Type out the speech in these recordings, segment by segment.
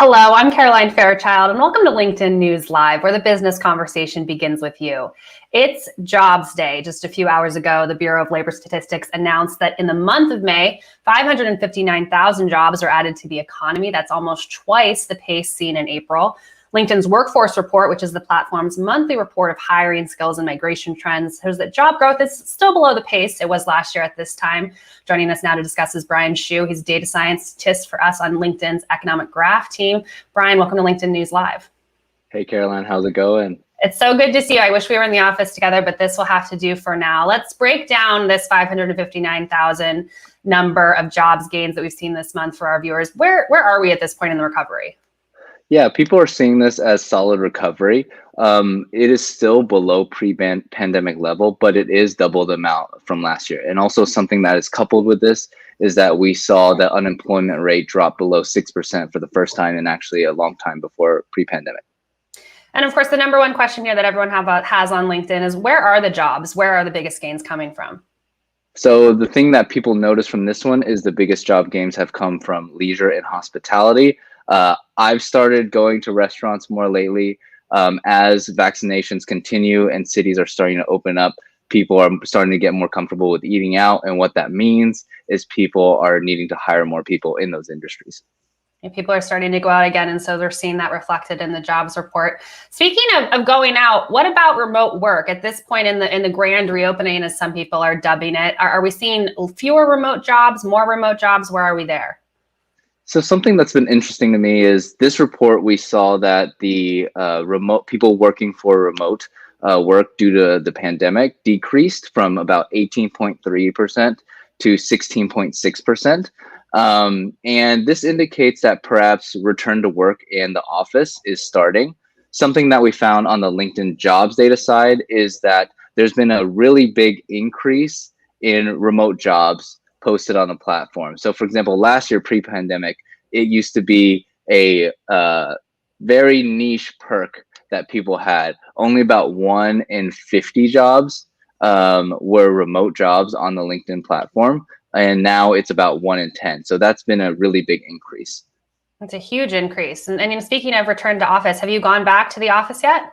Hello, I'm Caroline Fairchild, and welcome to LinkedIn News Live, where the business conversation begins with you. It's Jobs Day. Just a few hours ago, the Bureau of Labor Statistics announced that in the month of May, 559,000 jobs are added to the economy. That's almost twice the pace seen in April. LinkedIn's Workforce Report, which is the platform's monthly report of hiring, skills, and migration trends, shows that job growth is still below the pace it was last year at this time. Joining us now to discuss is Brian Shu. He's a data scientist for us on LinkedIn's Economic Graph team. Brian, welcome to LinkedIn News Live. Hey, Caroline, how's it going? It's so good to see you. I wish we were in the office together, but this will have to do for now. Let's break down this 559,000 number of jobs gains that we've seen this month for our viewers. Where are we at this point in the recovery? Yeah, people are seeing this as solid recovery. It is still below pre-pandemic level, but it is double the amount from last year. And also something that is coupled with this is that we saw the unemployment rate drop below 6% for the first time in actually a long time before pre-pandemic. And of course, the number one question here that everyone has on LinkedIn is, where are the jobs? Where are the biggest gains coming from? So the thing that people notice from this one is the biggest job gains have come from leisure and hospitality. I've started going to restaurants more lately. As vaccinations continue and cities are starting to open up, people are starting to get more comfortable with eating out. And what that means is people are needing to hire more people in those industries. And people are starting to go out again, and so they're seeing that reflected in the jobs report. Speaking of going out, what about remote work at this point in the grand reopening, as some people are dubbing it? Are we seeing fewer remote jobs, more remote jobs? Where are we there? So something that's been interesting to me is this report. We saw that the remote people working for remote work due to the pandemic decreased from about 18.3% to 16.6%. And this indicates that perhaps return to work in the office is starting. Something that we found on the LinkedIn jobs data side is that there's been a really big increase in remote jobs posted on the platform. So for example, last year pre-pandemic, it used to be a very niche perk that people had. Only about 1 in 50 jobs were remote jobs on the LinkedIn platform. And now it's about 1 in 10. So that's been a really big increase. That's a huge increase. And speaking of return to office, have you gone back to the office yet?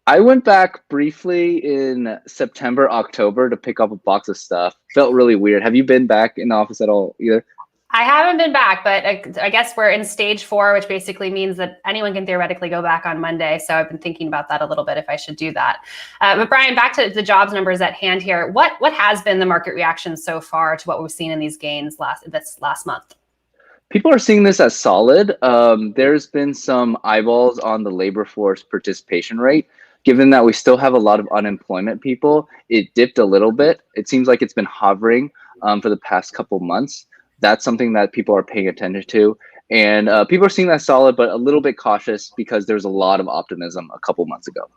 I went back briefly in September, October to pick up a box of stuff. Felt really weird. Have you been back in the office at all either? I haven't been back, but I guess we're in stage 4, which basically means that anyone can theoretically go back on Monday. So I've been thinking about that a little bit, if I should do that. But Brian, back to the jobs numbers at hand here. What has been the market reaction so far to what we've seen in these gains this last month? People are seeing this as solid. There's been some eyeballs on the labor force participation rate. Given that we still have a lot of unemployment people, it dipped a little bit. It seems like it's been hovering for the past couple months. That's something that people are paying attention to. And people are seeing that solid, but a little bit cautious because there's a lot of optimism a couple months ago.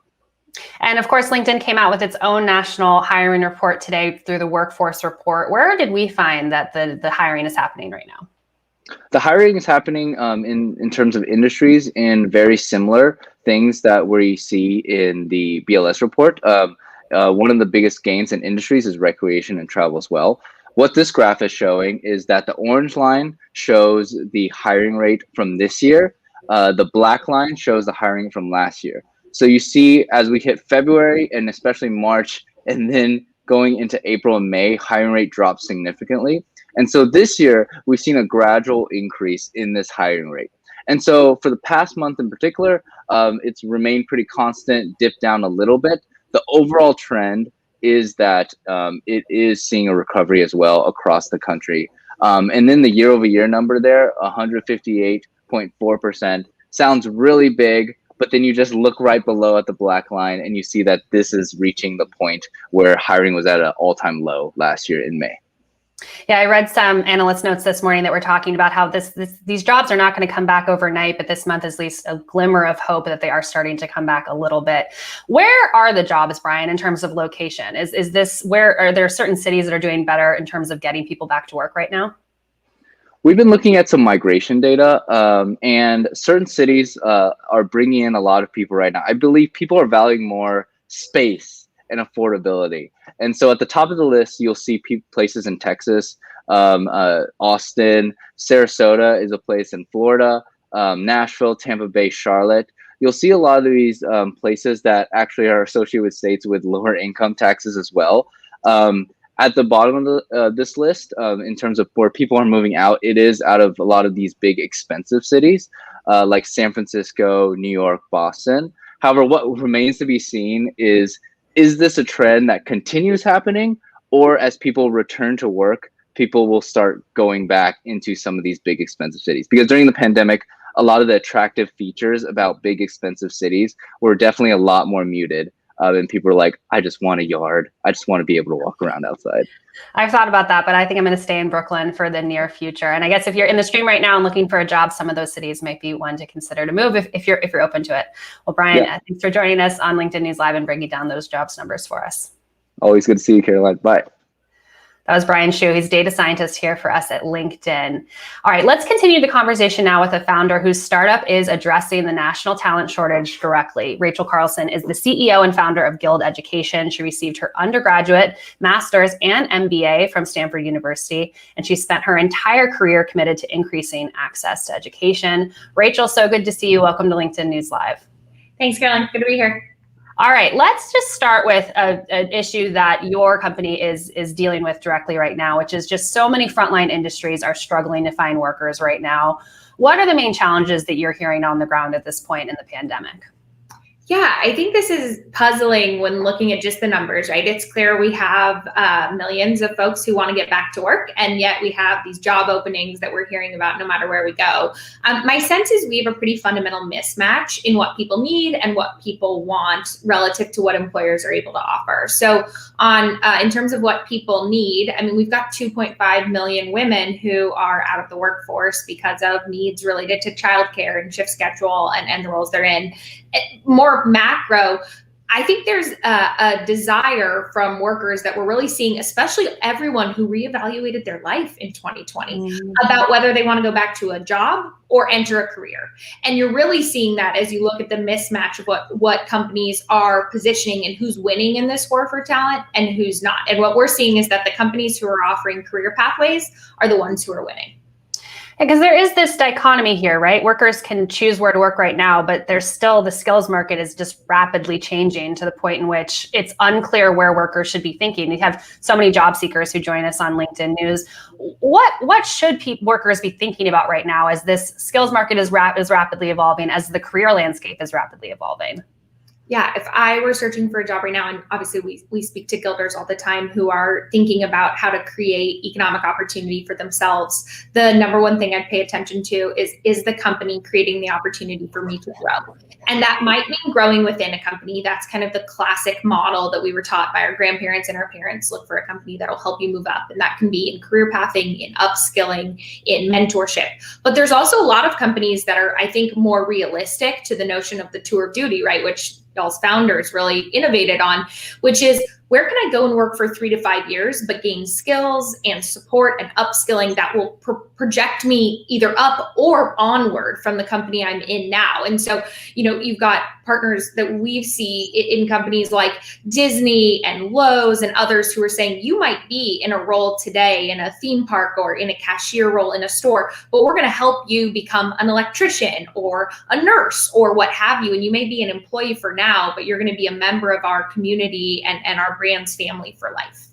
And of course, LinkedIn came out with its own national hiring report today through the Workforce Report. Where did we find that the hiring is happening right now? The hiring is happening in terms of industries in very similar things that we see in the BLS report. One of the biggest gains in industries is recreation and travel as well. What this graph is showing is that the orange line shows the hiring rate from this year. The black line shows the hiring from last year. So you see, as we hit February and especially March, and then going into April and May, hiring rate drops significantly. And so this year, we've seen a gradual increase in this hiring rate. And so for the past month in particular, it's remained pretty constant, dipped down a little bit. The overall trend is that it is seeing a recovery as well across the country. And then the year over year number there, 158.4%, sounds really big, but then you just look right below at the black line and you see that this is reaching the point where hiring was at an all-time low last year in May. Yeah, I read some analyst notes this morning that were talking about how these jobs are not going to come back overnight, but this month is at least a glimmer of hope that they are starting to come back a little bit. Where are the jobs, Brian, in terms of location? Where are there certain cities that are doing better in terms of getting people back to work right now? We've been looking at some migration data, and certain cities are bringing in a lot of people right now. I believe people are valuing more space and affordability. And so at the top of the list, you'll see places in Texas, Austin, Sarasota is a place in Florida, Nashville, Tampa Bay, Charlotte, you'll see a lot of these places that actually are associated with states with lower income taxes as well. At the bottom of this list, in terms of where people are moving out, it is out of a lot of these big expensive cities like San Francisco, New York, Boston. However, what remains to be seen is this a trend that continues happening, or as people return to work, people will start going back into some of these big expensive cities? Because during the pandemic, a lot of the attractive features about big expensive cities were definitely a lot more muted. And people are like, I just want a yard. I just want to be able to walk around outside. I've thought about that, but I think I'm going to stay in Brooklyn for the near future. And I guess if you're in the stream right now and looking for a job, some of those cities might be one to consider to move if you're open to it. Well, Brian, thanks for joining us on LinkedIn News Live and breaking down those jobs numbers for us. Always good to see you, Caroline. Bye. That was Brian Shu. He's data scientist here for us at LinkedIn. All right, let's continue the conversation now with a founder whose startup is addressing the national talent shortage directly. Rachel Carlson is the CEO and founder of Guild Education. She received her undergraduate, master's, and MBA from Stanford University, and she spent her entire career committed to increasing access to education. Rachel, so good to see you. Welcome to LinkedIn News Live. Thanks, Caroline. Good to be here. All right, let's just start with an issue that your company is dealing with directly right now, which is just so many frontline industries are struggling to find workers right now. What are the main challenges that you're hearing on the ground at this point in the pandemic? Yeah, I think this is puzzling when looking at just the numbers, right? It's clear we have millions of folks who want to get back to work, and yet we have these job openings that we're hearing about no matter where we go. My sense is we have a pretty fundamental mismatch in what people need and what people want relative to what employers are able to offer. So in terms of what people need, I mean, we've got 2.5 million women who are out of the workforce because of needs related to childcare and shift schedule and the roles they're in. More macro, I think there's a desire from workers that we're really seeing, especially everyone who reevaluated their life in 2020 about whether they want to go back to a job or enter a career. And you're really seeing that as you look at the mismatch of what companies are positioning and who's winning in this war for talent and who's not. And what we're seeing is that the companies who are offering career pathways are the ones who are winning. Because there is this dichotomy here, right? Workers can choose where to work right now, but there's still the skills market is just rapidly changing to the point in which it's unclear where workers should be thinking. We have so many job seekers who join us on LinkedIn News. What should workers be thinking about right now as this skills market is rapidly evolving, as the career landscape is rapidly evolving? Yeah, if I were searching for a job right now, and obviously we speak to Guilders all the time who are thinking about how to create economic opportunity for themselves, the number one thing I'd pay attention to is the company creating the opportunity for me to grow. And that might mean growing within a company. That's kind of the classic model that we were taught by our grandparents and our parents. Look for a company that'll help you move up. And that can be in career pathing, in upskilling, in mentorship. But there's also a lot of companies that are, I think, more realistic to the notion of the tour of duty, right? Which y'all's founders really innovated on, which is, where can I go and work for 3 to 5 years, but gain skills and support and upskilling that will project me either up or onward from the company I'm in now? And so, you've got partners that we see in companies like Disney and Lowe's and others who are saying, you might be in a role today in a theme park or in a cashier role in a store, but we're going to help you become an electrician or a nurse or what have you. And you may be an employee for now, but you're going to be a member of our community and our brand's family for life.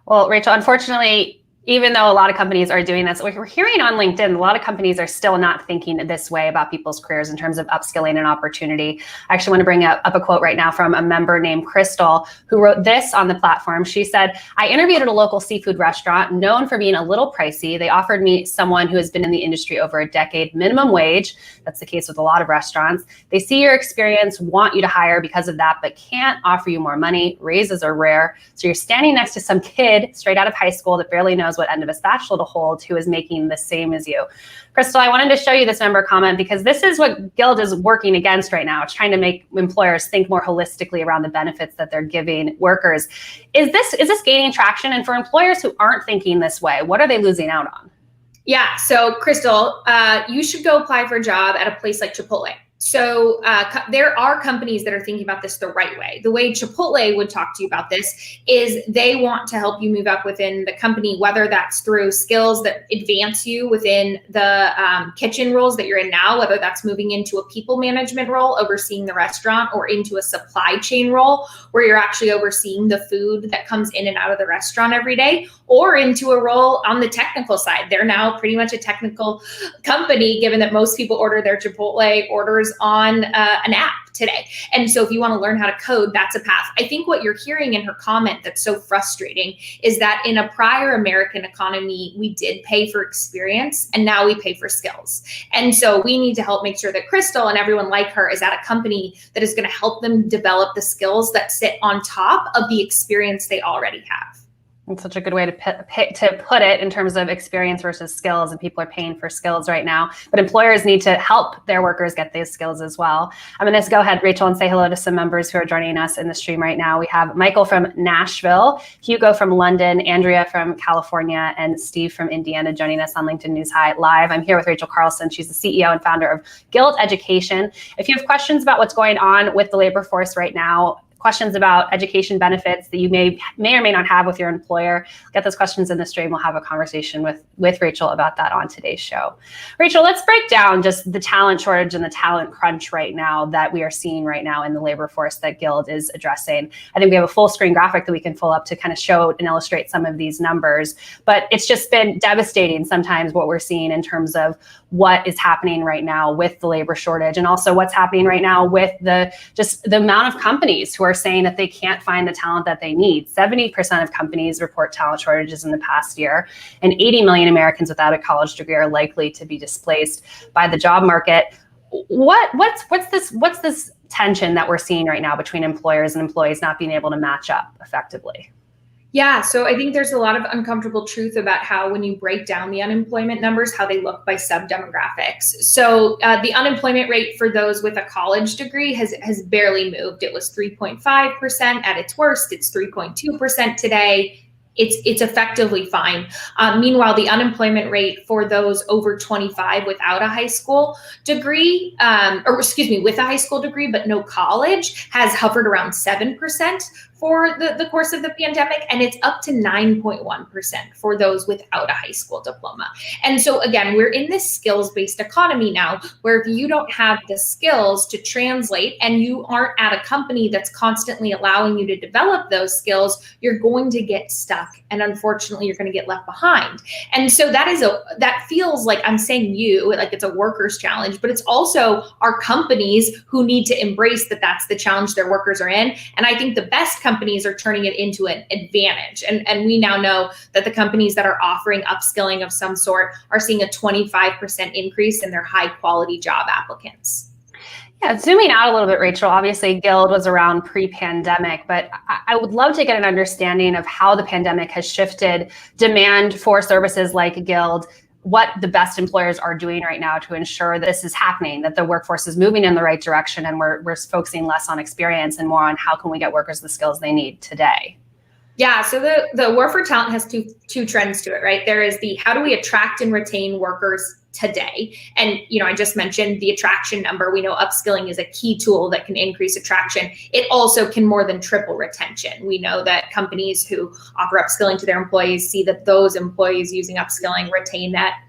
Well, Rachel, unfortunately, even though a lot of companies are doing this, we're hearing on LinkedIn, a lot of companies are still not thinking this way about people's careers in terms of upskilling and opportunity. I actually want to bring up a quote right now from a member named Crystal, who wrote this on the platform. She said, I interviewed at a local seafood restaurant known for being a little pricey. They offered me someone who has been in the industry over a decade, minimum wage. That's the case with a lot of restaurants. They see your experience, want you to hire because of that, but can't offer you more money. Raises are rare. So you're standing next to some kid straight out of high school that barely knows what end of a spatula to hold, who is making the same as you. Crystal, I wanted to show you this member comment because this is what Guild is working against right now. It's trying to make employers think more holistically around the benefits that they're giving workers. Is this gaining traction? And for employers who aren't thinking this way, what are they losing out on? Yeah, so Crystal, you should go apply for a job at a place like Chipotle. So there are companies that are thinking about this the right way. The way Chipotle would talk to you about this is they want to help you move up within the company, whether that's through skills that advance you within the kitchen roles that you're in now, whether that's moving into a people management role, overseeing the restaurant, or into a supply chain role where you're actually overseeing the food that comes in and out of the restaurant every day, or into a role on the technical side. They're now pretty much a technical company, given that most people order their Chipotle orders on an app today. And so if you want to learn how to code, that's a path. I think what you're hearing in her comment that's so frustrating is that in a prior American economy, we did pay for experience and now we pay for skills. And so we need to help make sure that Crystal and everyone like her is at a company that is going to help them develop the skills that sit on top of the experience they already have. It's such a good way to put it in terms of experience versus skills, and people are paying for skills right now, but employers need to help their workers get these skills as well. I'm going to go ahead, Rachel, and say hello to some members who are joining us in the stream right now. We have Michael from Nashville, Hugo from London, Andrea from California, and Steve from Indiana joining us on LinkedIn News High Live. I'm here with Rachel Carlson. She's the CEO and founder of Guild Education. If you have questions about what's going on with the labor force right now, questions about education benefits that you may or may not have with your employer, get those questions in the stream. We'll have a conversation with Rachel about that on today's show. Rachel, let's break down just the talent shortage and the talent crunch right now that we are seeing right now in the labor force that Guild is addressing. I think we have a full screen graphic that we can pull up to kind of show and illustrate some of these numbers, but it's just been devastating sometimes what we're seeing in terms of what is happening right now with the labor shortage, and also what's happening right now with the amount of companies who are saying that they can't find the talent that they need. 70% of companies report talent shortages in the past year, and 80 million Americans without a college degree are likely to be displaced by the job market. What's this tension that we're seeing right now between employers and employees not being able to match up effectively? Yeah, so I think there's a lot of uncomfortable truth about how when you break down the unemployment numbers, how they look by sub-demographics. So the unemployment rate for those with a college degree has barely moved. It was 3.5% at its worst. It's 3.2% today. It's effectively fine. Meanwhile, the unemployment rate for those over 25 without a high school degree, with a high school degree but no college, has hovered around 7% for the course of the pandemic, and it's up to 9.1% for those without a high school diploma. And so again, we're in this skills-based economy now, where if you don't have the skills to translate and you aren't at a company that's constantly allowing you to develop those skills, you're going to get stuck, and unfortunately you're going to get left behind. And so that feels like, I'm saying like it's a workers challenge, but it's also our companies who need to embrace that that's the challenge their workers are in. And I think the best companies are turning it into an advantage. And we now know that the companies that are offering upskilling of some sort are seeing a 25% increase in their high quality job applicants. Yeah, zooming out a little bit, Rachel, obviously Guild was around pre-pandemic, but I would love to get an understanding of how the pandemic has shifted demand for services like Guild, what the best employers are doing right now to ensure this is happening, that the workforce is moving in the right direction, and we're focusing less on experience and more on how can we get workers the skills they need today. Yeah, so the war for talent has two trends to it, right? There is the how do we attract and retain workers today. And, I just mentioned the attraction number. We know upskilling is a key tool that can increase attraction. It also can more than triple retention. We know that companies who offer upskilling to their employees see that those employees using upskilling retain that,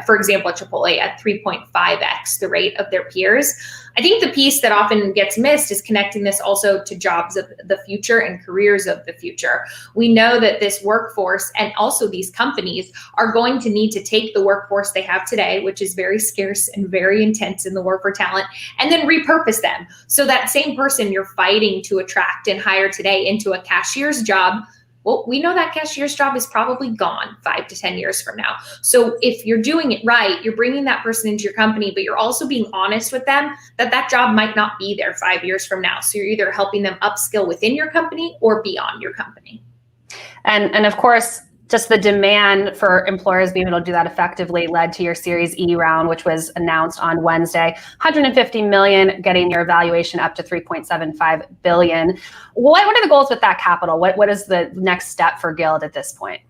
for example, at Chipotle at 3.5x the rate of their peers. I think the piece that often gets missed is connecting this also to jobs of the future and careers of the future. We know that this workforce and also these companies are going to need to take the workforce they have today, which is very scarce and very intense in the war for talent, and then repurpose them. So that same person you're fighting to attract and hire today into a cashier's job, well, we know that cashier's job is probably gone 5 to 10 years from now. So if you're doing it right, you're bringing that person into your company, but you're also being honest with them that job might not be there 5 years from now. So you're either helping them upskill within your company or beyond your company. And of course, just the demand for employers being able to do that effectively led to your Series E round, which was announced on Wednesday. 150 million, getting your valuation up to 3.75 billion. What are the goals with that capital? What is the next step for Guild at this point?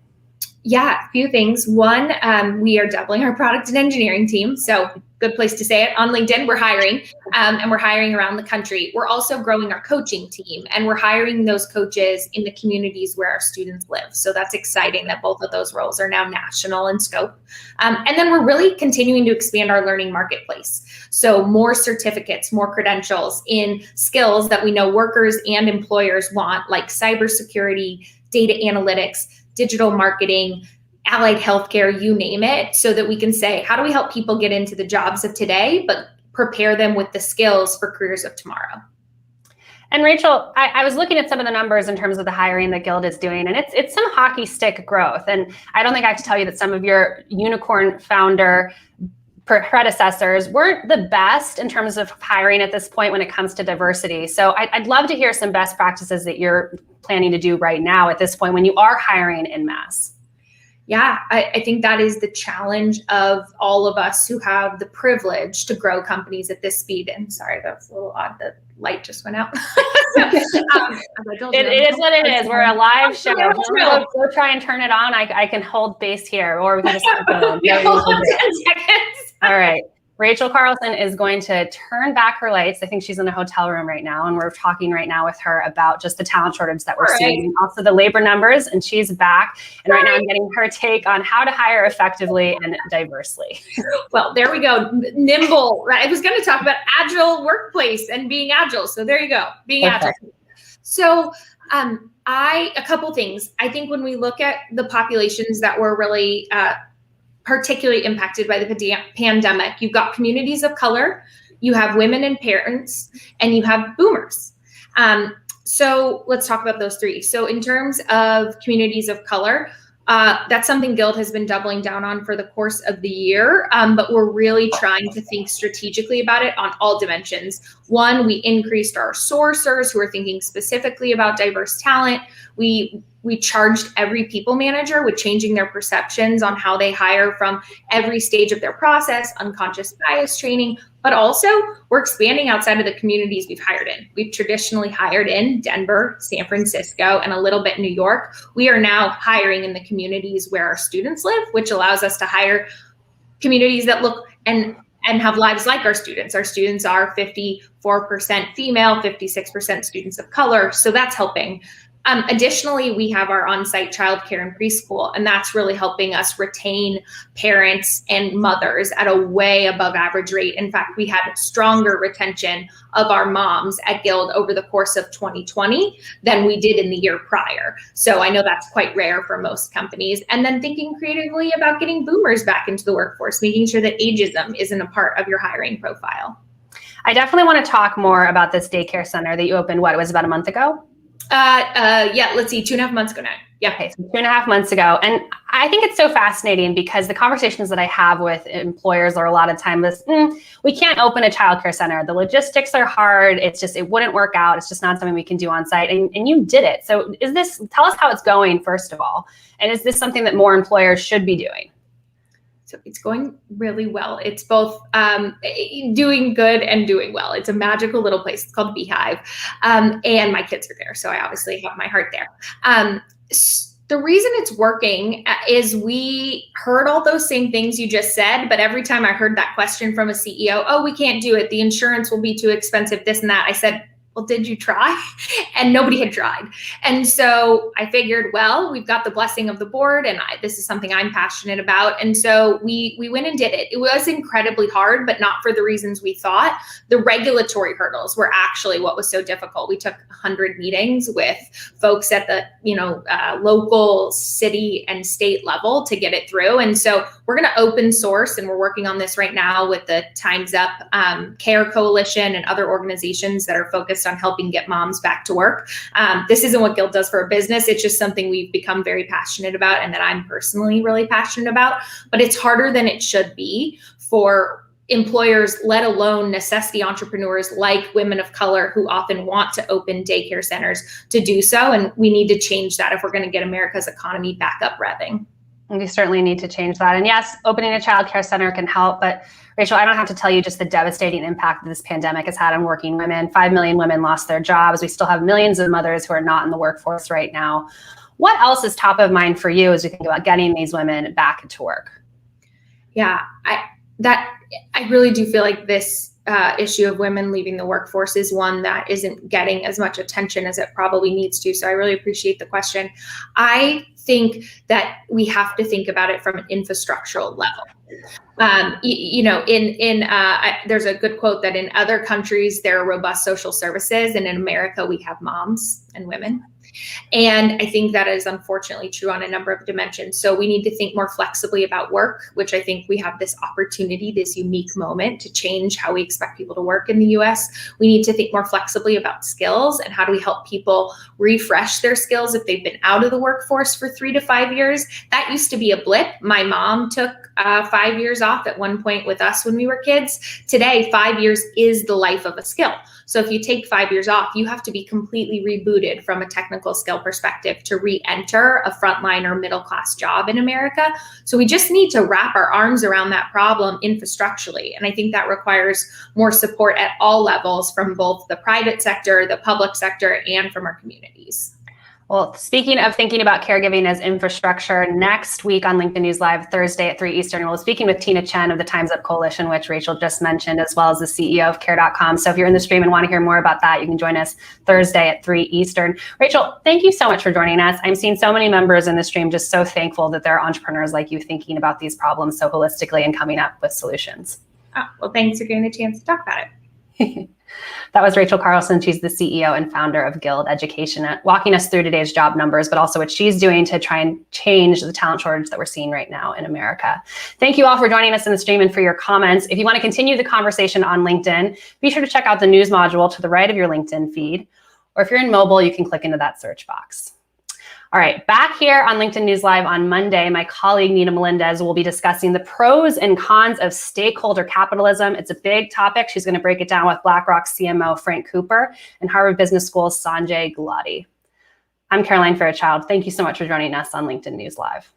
Yeah, a few things. One, we are doubling our product and engineering team. So good place to say it. On LinkedIn, we're hiring, and we're hiring around the country. We're also growing our coaching team, and we're hiring those coaches in the communities where our students live. So that's exciting that both of those roles are now national in scope. And then we're really continuing to expand our learning marketplace. So more certificates, more credentials in skills that we know workers and employers want, like cybersecurity, data analytics, digital marketing, allied healthcare, you name it, so that we can say, how do we help people get into the jobs of today, but prepare them with the skills for careers of tomorrow? And Rachel, I was looking at some of the numbers in terms of the hiring that Guild is doing, and it's some hockey stick growth. And I don't think I have to tell you that some of your unicorn founder predecessors weren't the best in terms of hiring at this point when it comes to diversity. So I'd love to hear some best practices that you're planning to do right now at this point when you are hiring en masse. Yeah, I think that is the challenge of all of us who have the privilege to grow companies at this speed. And sorry, that's a little odd. The light just went out. It is what it is. We're a live show. Go try and turn it on. I can hold base here, or we can just hold on 10 seconds. All right. Rachel Carlson is going to turn back her lights. I think she's in a hotel room right now, and we're talking right now with her about just the talent shortage that we're seeing, and also the labor numbers, and she's back. And right now I'm getting her take on how to hire effectively and diversely. Well, there we go. Nimble, right? I was going to talk about agile workplace and being agile. So there you go, being agile. So a couple things. I think when we look at the populations that were really particularly impacted by the pandemic, you've got communities of color, you have women and parents, and you have boomers. So let's talk about those three. So in terms of communities of color, that's something Guild has been doubling down on for the course of the year, but we're really trying to think strategically about it on all dimensions. One, we increased our sourcers who are thinking specifically about diverse talent. We charged every people manager with changing their perceptions on how they hire from every stage of their process, unconscious bias training, but also we're expanding outside of the communities we've hired in. We've traditionally hired in Denver, San Francisco, and a little bit New York. We are now hiring in the communities where our students live, which allows us to hire communities that look and have lives like our students. Our students are 54% female, 56% students of color, so that's helping. Additionally, we have our on-site childcare and preschool, and that's really helping us retain parents and mothers at a way above average rate. In fact, we had stronger retention of our moms at Guild over the course of 2020 than we did in the year prior. So I know that's quite rare for most companies. And then thinking creatively about getting boomers back into the workforce, making sure that ageism isn't a part of your hiring profile. I definitely want to talk more about this daycare center that you opened, it was about a month ago? Yeah, let's see, 2.5 months ago now. Yeah. Okay, so 2.5 months ago. And I think it's so fascinating because the conversations that I have with employers are a lot of time is, we can't open a childcare center. The logistics are hard. It wouldn't work out. It's just not something we can do on site. And you did it. So tell us how it's going, first of all. And is this something that more employers should be doing? So it's going really well. It's both doing good and doing well. It's a magical little place. It's called Beehive. And my kids are there, so I obviously have my heart there. The reason it's working is we heard all those same things you just said, but every time I heard that question from a CEO, oh, we can't do it. The insurance will be too expensive, this and that. I said, well, did you try? And nobody had tried. And so I figured, well, we've got the blessing of the board, and this is something I'm passionate about. And so we went and did it. It was incredibly hard, but not for the reasons we thought. The regulatory hurdles were actually what was so difficult. We took 100 meetings with folks at the local, city, and state level to get it through. And so we're going to open source, and we're working on this right now with the Time's Up Care Coalition and other organizations that are focused on helping get moms back to work. This isn't what Guild does for a business. It's just something we've become very passionate about and that I'm personally really passionate about. But it's harder than it should be for employers, let alone necessity entrepreneurs like women of color who often want to open daycare centers to do so. And we need to change that if we're going to get America's economy back up revving. We certainly need to change that. And yes, opening a child care center can help, but Rachel, I don't have to tell you just the devastating impact that this pandemic has had on working women. 5 million women lost their jobs. We still have millions of mothers who are not in the workforce right now. What else is top of mind for you as you think about getting these women back to work? Yeah, I really do feel like this issue of women leaving the workforce is one that isn't getting as much attention as it probably needs to. So I really appreciate the question. I think that we have to think about it from an infrastructural level. There's a good quote that in other countries there are robust social services, and in America we have moms and women. And I think that is unfortunately true on a number of dimensions. So we need to think more flexibly about work, which I think we have this opportunity, this unique moment to change how we expect people to work in the US. We need to think more flexibly about skills and how do we help people refresh their skills if they've been out of the workforce for 3 to 5 years. That used to be a blip. My mom took 5 years off at one point with us when we were kids. Today, 5 years is the life of a skill. So if you take 5 years off, you have to be completely rebooted from a technical skill perspective to re-enter a frontline or middle class job in America. So we just need to wrap our arms around that problem infrastructurally. And I think that requires more support at all levels from both the private sector, the public sector, and from our communities. Well, speaking of thinking about caregiving as infrastructure, next week on LinkedIn News Live, Thursday at 3 Eastern, we'll be speaking with Tina Chen of the Time's Up Coalition, which Rachel just mentioned, as well as the CEO of Care.com. So if you're in the stream and want to hear more about that, you can join us Thursday at 3 Eastern. Rachel, thank you so much for joining us. I'm seeing so many members in the stream, just so thankful that there are entrepreneurs like you thinking about these problems so holistically and coming up with solutions. Oh, well, thanks for getting the chance to talk about it. That was Rachel Carlson. She's the CEO and founder of Guild Education, walking us through today's job numbers, but also what she's doing to try and change the talent shortage that we're seeing right now in America. Thank you all for joining us in the stream and for your comments. If you want to continue the conversation on LinkedIn, be sure to check out the news module to the right of your LinkedIn feed. Or if you're in mobile, you can click into that search box. All right, back here on LinkedIn News Live on Monday, my colleague Nina Melendez will be discussing the pros and cons of stakeholder capitalism. It's a big topic. She's going to break it down with BlackRock CMO Frank Cooper and Harvard Business School's Sanjay Gulati. I'm Caroline Fairchild. Thank you so much for joining us on LinkedIn News Live.